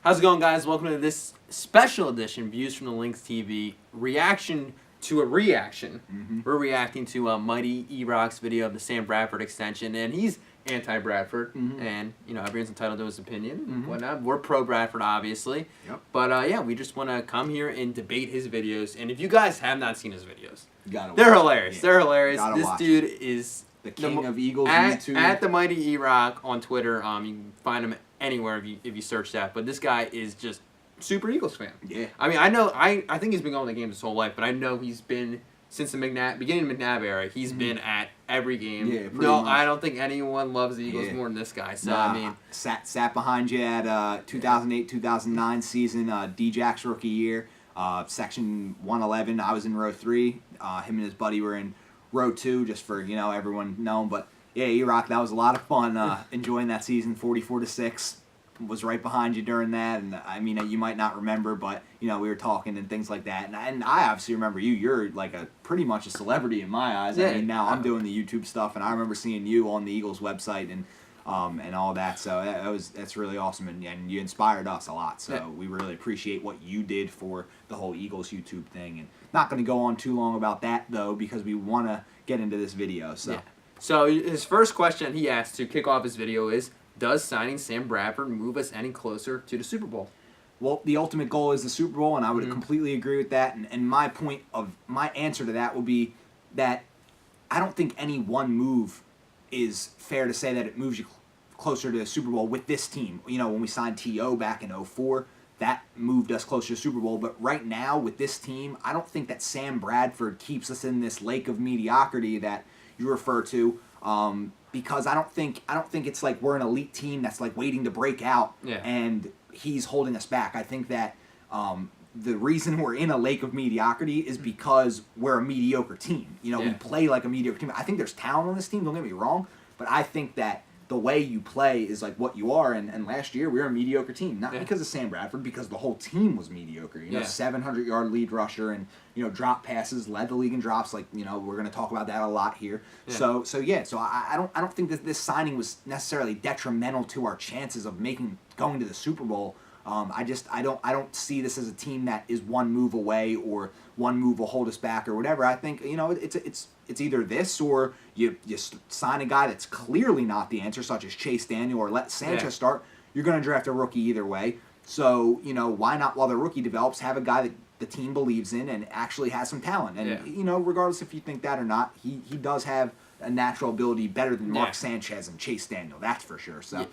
How's it going, guys? Welcome to this special edition, Views from the Links TV, reaction to a reaction. We're reacting to Mighty E-Rock's video of the Sam Bradford extension, and he's anti-Bradford, and, you know, everyone's entitled to his opinion and whatnot. We're pro-Bradford, obviously. But, yeah, we just want to come here and debate his videos, and if you guys have not seen his videos, they're hilarious. They're hilarious. This dude is the king of Eagles YouTube. At the Mighty E-Rock on Twitter. You can find him anywhere if you search that. But this guy is just super Eagles fan. Yeah. I mean, I think he's been going to games his whole life, but I know he's been since the beginning of McNabb era. He's been at every game. Yeah, no, much. I don't think anyone loves the Eagles more than this guy. So I mean, sat behind you at 2008-2009 season, D-Jack's rookie year, section 111. I was in row 3. Him and his buddy were in row 2, just for everyone knowing. But yeah, E-Rock, that was a lot of fun. Enjoying that season, 44-6. Was right behind you during that, and I mean, you might not remember, but we were talking and things like that, and I obviously remember you. You're like pretty much a celebrity in my eyes. I mean, now I'm doing the YouTube stuff, and I remember seeing you on the Eagles website and all that. So that's really awesome, and you inspired us a lot. So we really appreciate what you did for the whole Eagles YouTube thing. And not going to go on too long about that though, because we want to get into this video. So his first question he asked to kick off his video is, does signing Sam Bradford move us any closer to the Super Bowl? Well, the ultimate goal is the Super Bowl, and I would completely agree with that. And my answer to that will be that I don't think any one move is fair to say that it moves you closer to the Super Bowl with this team. When we signed T.O. back in 2004, that moved us closer to the Super Bowl. But right now, with this team, I don't think that Sam Bradford keeps us in this lake of mediocrity that you refer to. Because I don't think it's like we're an elite team that's like waiting to break out and he's holding us back. I think that the reason we're in a lake of mediocrity is because we're a mediocre team. We play like a mediocre team. I think there's talent on this team, don't get me wrong, but I think that the way you play is like what you are, and last year we were a mediocre team, not because of Sam Bradford, because the whole team was mediocre. 700-yard lead rusher, and drop passes, led the league in drops. Like we're going to talk about that a lot here. So I don't think that this signing was necessarily detrimental to our chances of going to the Super Bowl. I don't see this as a team that is one move away or one move will hold us back or whatever. I think it's either this or you sign a guy that's clearly not the answer, such as Chase Daniel, or let Sanchez start. You're going to draft a rookie either way. So why not, while the rookie develops, have a guy that the team believes in and actually has some talent. And regardless if you think that or not, he does have a natural ability better than Mark Sanchez and Chase Daniel, that's for sure. So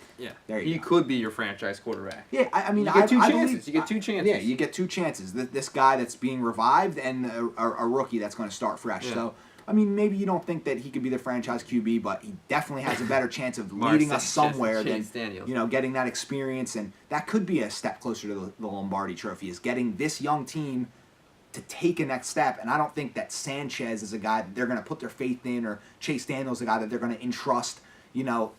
there you go. He could be your franchise quarterback. Yeah, I mean, you get two chances. You get two chances. Yeah, you get two chances. This guy that's being revived and a rookie that's going to start fresh. So I mean, maybe you don't think that he could be the franchise QB, but he definitely has a better chance of leading us somewhere than getting that experience, and that could be a step closer to the Lombardi Trophy. Is getting this young team to take a next step, and I don't think that Sanchez is a guy that they're going to put their faith in, or Chase Daniel's a guy that they're going to entrust. If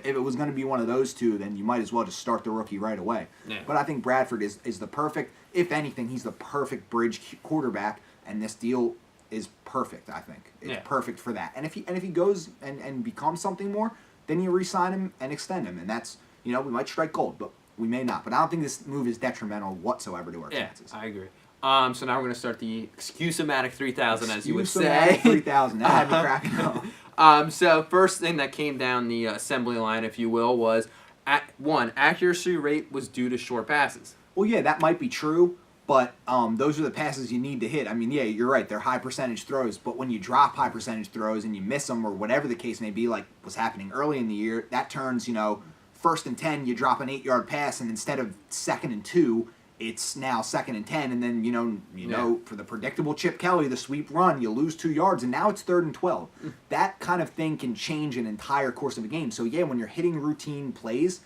it was going to be one of those two, then you might as well just start the rookie right away. But I think Bradford is the perfect, if anything, he's the perfect bridge quarterback, and this deal is perfect. I think it's perfect for that. And if he goes and becomes something more, then you re-sign him and extend him, and that's we might strike gold, but we may not. But I don't think this move is detrimental whatsoever to our chances. I agree. So now we're going to start the Excuse-O-Matic 3000, as you would say. 3000. That had me cracking up. So first thing that came down the assembly line, if you will, was accuracy rate was due to short passes. Well, yeah, that might be true, but those are the passes you need to hit. I mean, yeah, you're right. They're high percentage throws, but when you drop high percentage throws and you miss them, or whatever the case may be, like was happening early in the year, that turns, 1st and 10, you drop an 8-yard pass, and instead of 2nd and 2, it's now 2nd and 10, and then for the predictable Chip Kelly, the sweep run, you lose 2 yards, and now it's 3rd and 12. That kind of thing can change an entire course of a game. So yeah, when you're hitting routine plays,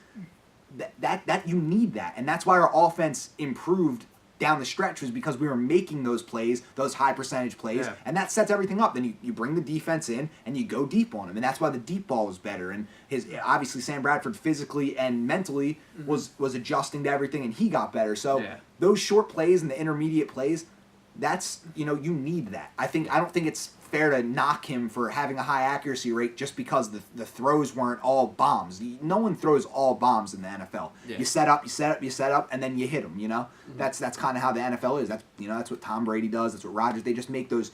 that you need that, and that's why our offense improved down the stretch, was because we were making those plays, those high percentage plays, and that sets everything up. Then you bring the defense in and you go deep on them, and that's why the deep ball was better. And obviously Sam Bradford physically and mentally was adjusting to everything, and he got better. So those short plays and the intermediate plays, that's you need that. I don't think it's fair to knock him for having a high accuracy rate just because the throws weren't all bombs. No one throws all bombs in the NFL. Yeah. You set up, and then you hit them. That's kind of how the NFL is. That's what Tom Brady does. That's what Rodgers. They just make those.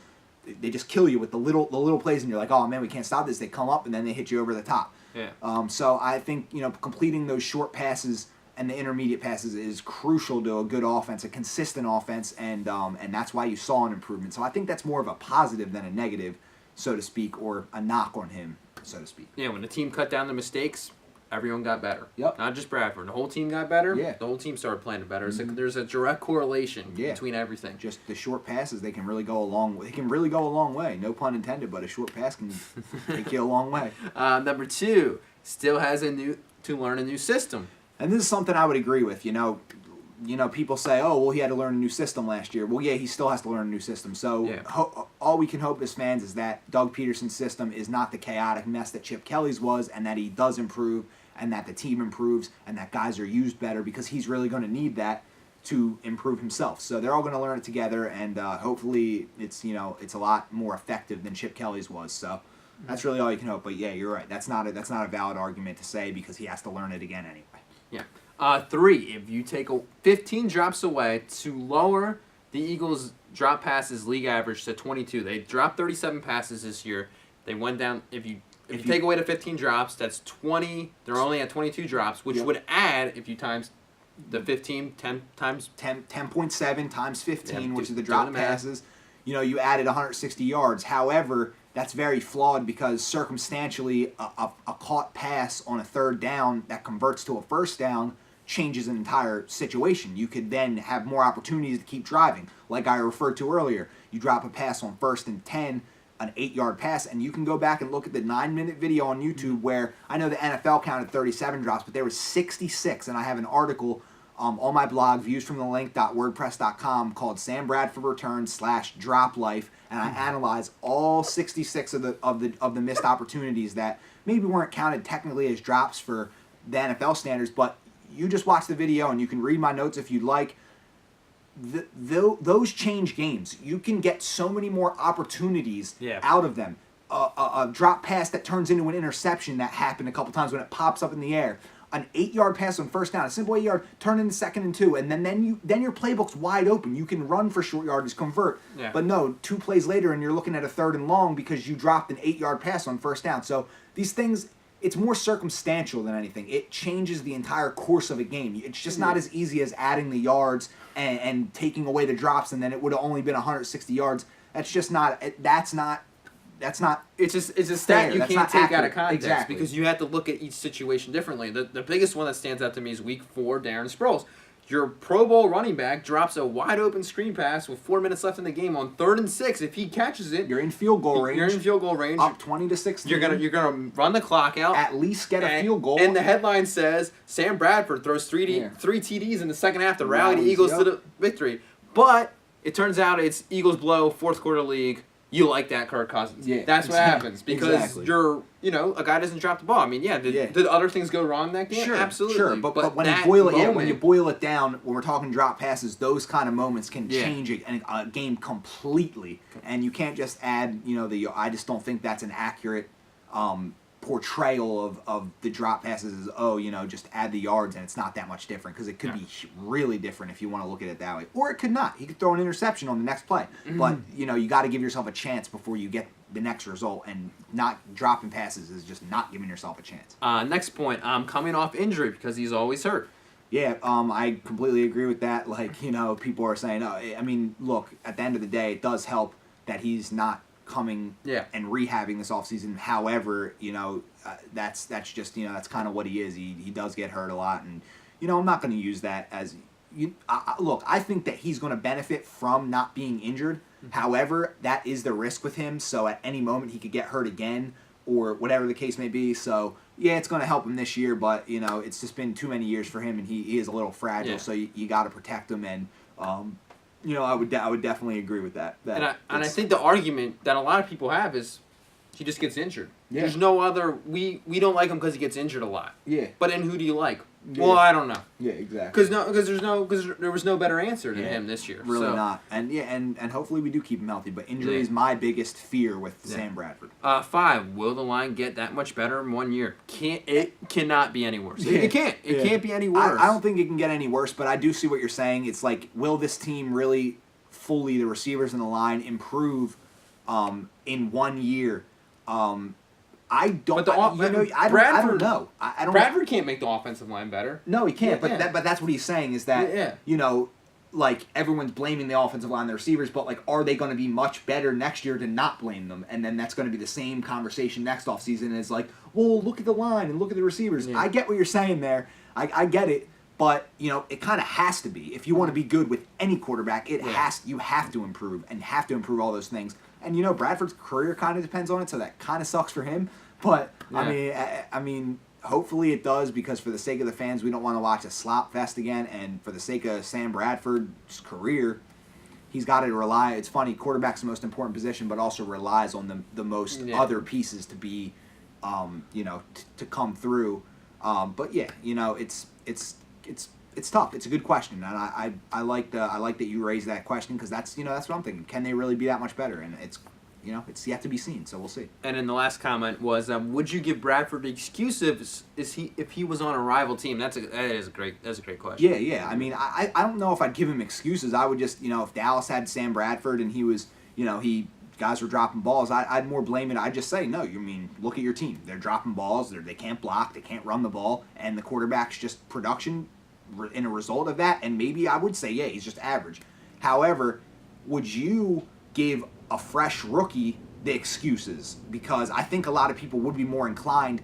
They just kill you with the little plays, and you're like, oh man, we can't stop this. They come up and then they hit you over the top. Yeah. So I think completing those short passes and the intermediate passes is crucial to a good offense, a consistent offense, and that's why you saw an improvement. So I think that's more of a positive than a negative, so to speak, or a knock on him, so to speak. Yeah, when the team cut down the mistakes, everyone got better. Yep. Not just Bradford. The whole team got better. Yeah. The whole team started playing better. So there's a direct correlation between everything. Just the short passes, they can really go a long way. They can really go a long way. No pun intended, but a short pass can take you a long way. Number 2, still has to learn a new system. And this is something I would agree with. People say, oh, well, he had to learn a new system last year. Well, yeah, he still has to learn a new system. So all we can hope as fans is that Doug Peterson's system is not the chaotic mess that Chip Kelly's was, and that he does improve, and that the team improves, and that guys are used better, because he's really going to need that to improve himself. So they're all going to learn it together, and hopefully it's a lot more effective than Chip Kelly's was. So that's really all you can hope. But yeah, you're right. That's not a valid argument to say, because he has to learn it again anyway. Yeah. 3, if you take 15 drops away to lower the Eagles' drop passes league average to 22. They dropped 37 passes this year. They went down. If you take away the 15 drops, that's 20. They're only at 22 drops, which would add, if you times the 15, 10 times 10.7 times 15, which is the drop passes. You added 160 yards. However, that's very flawed, because circumstantially, a caught pass on a third down that converts to a first down changes an entire situation. You could then have more opportunities to keep driving. Like I referred to earlier, you drop a pass on 1st and 10, an 8-yard pass, and you can go back and look at the 9-minute video on YouTube where I know the NFL counted 37 drops, but there was 66, and I have an article on my blog, ViewsFromTheLink.wordpress.com, called Sam Bradford Returns /Drop Life, and I analyze all 66 of the missed opportunities that maybe weren't counted technically as drops for the NFL standards, but you just watch the video and you can read my notes if you'd like. Those change games. You can get so many more opportunities out of them. A drop pass that turns into an interception that happened a couple times when it pops up in the air. An 8-yard pass on first down, a simple 8-yard, turn into 2nd and 2, and then your playbook's wide open. You can run for short yardage, convert. Yeah. But no, 2 plays later and you're looking at a 3rd and long because you dropped an 8-yard pass on first down. So these things, it's more circumstantial than anything. It changes the entire course of a game. It's just not as easy as adding the yards and taking away the drops, and then it would have only been 160 yards. That's just not. That's not. It's a stat you can't take out of context, because because you have to look at each situation differently. The biggest one that stands out to me is Week 4, Darren Sproles. Your Pro Bowl running back drops a wide open screen pass with 4 minutes left in the game on 3rd and 6. If he catches it, you're in field goal range. You're in field goal range. Up 20-16. You're gonna run the clock out. At least get a field goal. And the headline says Sam Bradford throws three TDs in the second half to rally the Eagles to the victory. But it turns out it's Eagles blow, 4th quarter league. You like that, Kirk Cousins. Yeah, that's what happens, because you're, a guy doesn't drop the ball. I mean, did other things go wrong in that game? Sure, absolutely. Sure, but when you boil it down, when we're talking drop passes, those kind of moments can change a game completely, and you can't just add, I just don't think that's an accurate portrayal of the drop passes as, just add the yards and it's not that much different, because it could be really different if you want to look at it that way. Or it could not. He could throw an interception on the next play. But, you got to give yourself a chance before you get the next result, and not dropping passes is just not giving yourself a chance. Next point, coming off injury, because he's always hurt. Yeah, I completely agree with that. People are saying, look, at the end of the day, it does help that he's not coming and rehabbing this offseason. However, that's just, that's kind of what he is. He does get hurt a lot, and, I'm not going to use that as... look, I think that he's going to benefit from not being injured. However, that is the risk with him, so at any moment he could get hurt again, or whatever the case may be. So, yeah, it's going to help him this year, but, it's just been too many years for him, and he is a little fragile, so you got to protect him, and... I would definitely agree with that. And I think the argument that a lot of people have is he just gets injured. Yeah. There's no other... We don't like him because he gets injured a lot. Yeah. But then who do you like? Well, I don't know. Yeah, exactly. Because there was no better answer than him this year. Really so. not. And hopefully we do keep him healthy. But injury is my biggest fear with Sam Bradford. 5. Will the line get that much better in 1 year? It cannot be any worse. It can't. It can't be any worse. I don't think it can get any worse. But I do see what you're saying. It's like, will this team really fully, the receivers in the line, improve in 1 year? I don't. I don't know. I don't. Bradford can't make the offensive line better. No, he can't. But that's what he's saying is that like everyone's blaming the offensive line, the receivers, but like, are they going to be much better next year to not blame them? And then that's going to be the same conversation next offseason. Is like, well, look at the line and look at the receivers. I get what you're saying there. I get it. But it kind of has to be. If you want to be good with any quarterback, you have to improve and have to improve all those things. And Bradford's career kind of depends on it, so that kind of sucks for him. But I mean, hopefully it does, because for the sake of the fans, we don't want to watch a slop fest again. And for the sake of Sam Bradford's career, he's got to rely. It's funny, quarterback's the most important position, but also relies on the most other pieces to be, to come through. But it's tough. It's a good question, and I like that you raised that question, because that's what I'm thinking. Can they really be that much better? And it's yet to be seen. So we'll see. And then the last comment was, would you give Bradford the excuse if he was on a rival team? That is a great question. Yeah. I mean, I don't know if I'd give him excuses. I would just if Dallas had Sam Bradford and he was guys were dropping balls, I'd more blame it. I'd just say, no, look at your team. They're dropping balls. They can't block. They can't run the ball, and the quarterback's just production in a result of that. And maybe I would say, he's just average. However, would you give a fresh rookie the excuses? Because I think a lot of people would be more inclined,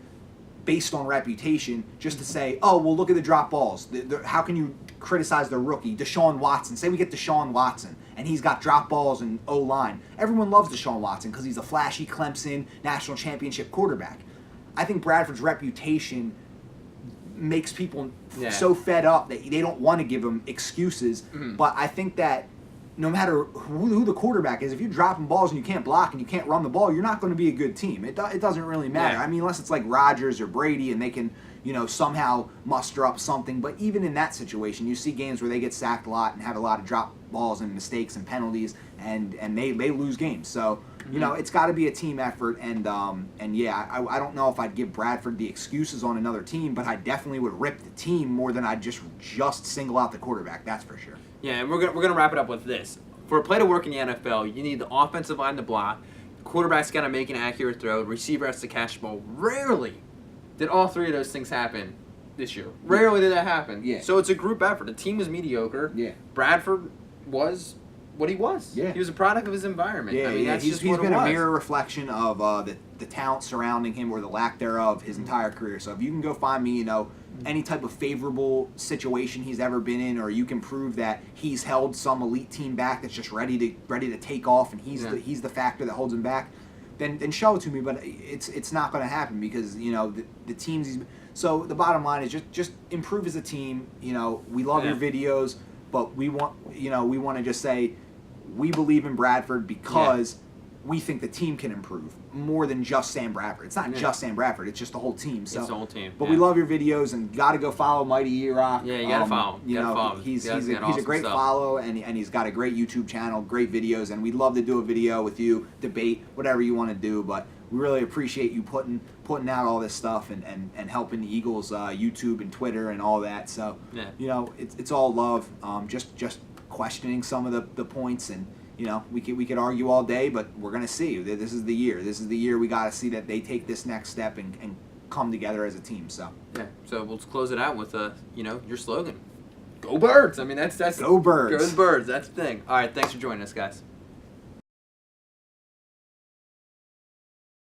based on reputation, just to say, oh, well, look at the drop balls. How can you criticize the rookie? Deshaun Watson. Say we get Deshaun Watson, and he's got drop balls and O-line. Everyone loves Deshaun Watson because he's a flashy Clemson national championship quarterback. I think Bradford's reputation makes people so fed up that they don't want to give him excuses. But I think that no matter who the quarterback is, if you're dropping balls and you can't block and you can't run the ball, you're not going to be a good team. It doesn't really matter. I mean, unless it's like Rodgers or Brady and they can, somehow muster up something. But even in that situation, you see games where they get sacked a lot and have a lot of drop balls and mistakes and penalties, and they lose games. So, it's got to be a team effort. And I don't know if I'd give Bradford the excuses on another team, but I definitely would rip the team more than I'd just single out the quarterback. That's for sure. Yeah, and we're gonna wrap it up with this. For a play to work in the NFL, you need the offensive line to block, the quarterback's got to make an accurate throw, the receiver has to catch the ball. Rarely did all three of those things happen this year. Rarely did that happen. Yeah. So it's a group effort. The team was mediocre. Yeah. Bradford was what he was. Yeah. He was a product of his environment. Yeah, I mean, he's been a mirror reflection of the talent surrounding him, or the lack thereof, his entire career. So if you can go find me, any type of favorable situation he's ever been in, or you can prove that he's held some elite team back that's just ready to take off, and he's the factor that holds him back, then show it to me. But it's not going to happen, because the teams so the bottom line is just improve as a team. We love your videos, but we want to just say we believe in Bradford because we think the team can improve more than just Sam Bradford. It's not just Sam Bradford. It's just the whole team. So, it's the whole team. But we love your videos, and got to go follow Mighty E-Rock. Yeah, you got to follow him. He's a great follow, and he's got a great YouTube channel, great videos, and we'd love to do a video with you, debate, whatever you want to do. But we really appreciate you putting out all this stuff and helping the Eagles YouTube and Twitter and all that. So, it's all love. Just questioning some of the points, and we could argue all day, but we're gonna see. This is the year. This is the year we got to see that they take this next step and come together as a team. So So we'll close it out with your slogan. Go Birds. I mean that's Go Birds. Go Birds. That's the thing. All right. Thanks for joining us, guys.